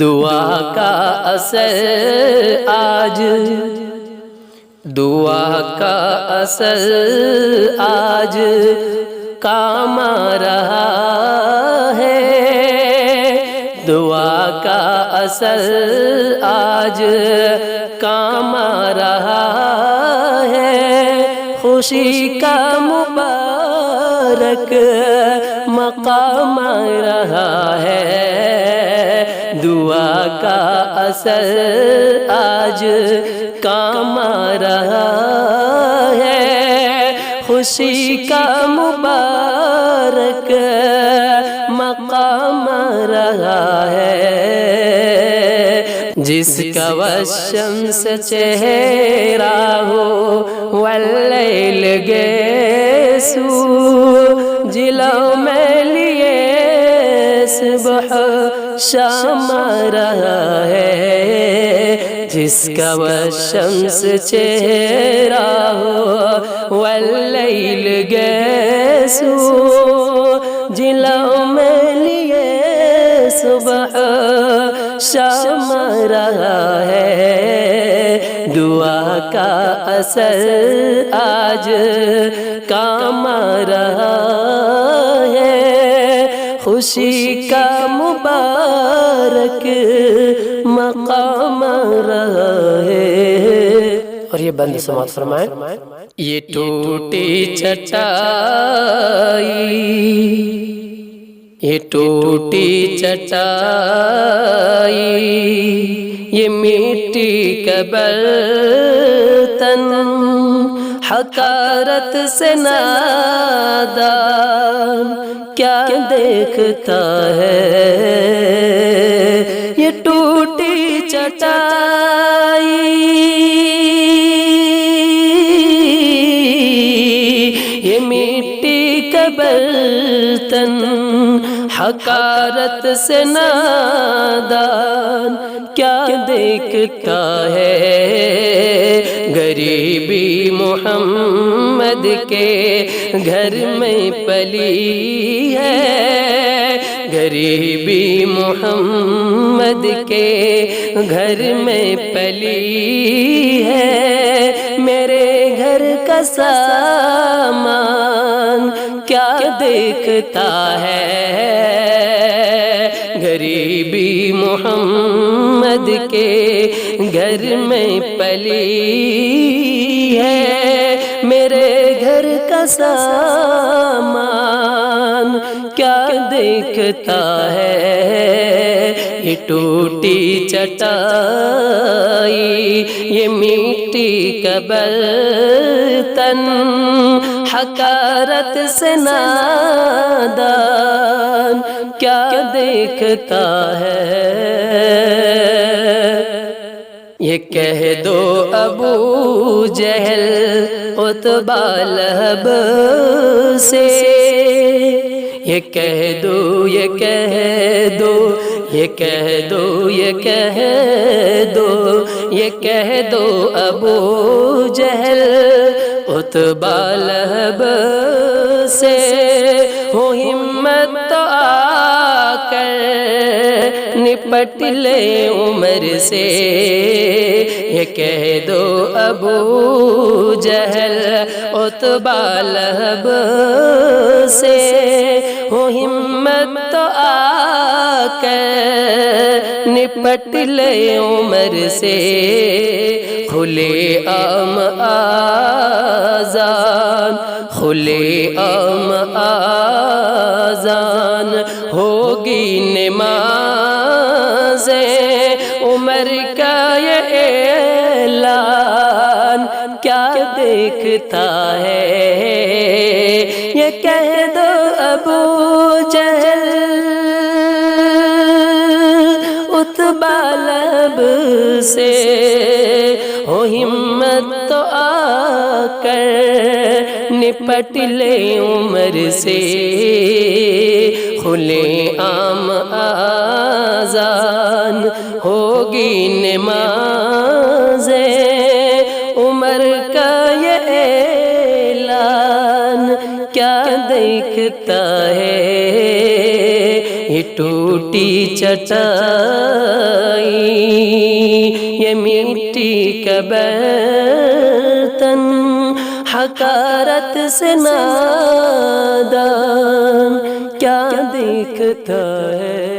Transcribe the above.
دعا کا اثر آج، دعا کا اثر آج کام آ رہا ہے، دعا کا اثر آج کام آ رہا ہے، خوشی کا مبارک مقام آ رہا ہے، دعا کا اثر آج کام آ رہا ہے، خوشی کا مبارک مقام آ رہا ہے، جس کا والشمس چہرہ ہو واللیل گیسو، جلو میں لیے صبح شام آ رہا ہے، جس کا والشمس چہرہ ہو واللیل گیسو، جلو میں لیے صبح شام آ رہا ہے، دعا کا اثر آج کام آ رہا ہے، خوشی کا مبارک مقام آ رہا ہے۔ اور یہ بند سماعت فرمائیں۔ یہ ٹوٹی چٹائی، یہ ٹوٹی چٹائی، یہ مٹی کا برتن، حقارت سے نادان کیا دیکھتا ہے، یہ ٹوٹی چٹائی، یہ مٹی کا برتن، حقارت سے نادان کیا دیکھتا ہے، غریبی محمد کے گھر میں پلی ہے، غریبی محمد کے گھر میں پلی ہے، میرے گھر کا سامان کیا دیکھتا ہے، غریبی محمد کے گھر میں پلی ہے، میرے گھر کا سامان کیا دیکھتا ہے، یہ ٹوٹی چٹائی، یہ مٹی کا برتن، حقارت سے نادان کیا دیکھتا ہے، یہ کہہ دو ابو جہل عتبہ لہب سے، یہ کہہ دو، یہ کہہ دو، یہ کہہ دو، یہ کہہ دو، یہ کہہ دو ابو جہل عتبہ لہب سے، ہو ہمت تو آ کر نپٹ لے عمر سے، یہ کہہ دو ابو جہل عتبہ لہب سے، ہو ہمت تو آ کر نپٹ لے عمر سے، کھلے عام آذان، کھلے عام آذان ہوگی نماز عمر کا یہ اعلان کیا دیکھتا ہے، یہ کہہ دو ابو جہل عتبہ لہب سے، ہو ہمت تو آ کر نپٹ لے عمر سے، کھلے عام آذان ہوگی نماز عمر کا یہ اعلان کیا دیکھتا ہے، یہ ٹوٹی چٹائی، یہ مٹی کا برتن حقارت سے نادان کیا دیکھتا ہے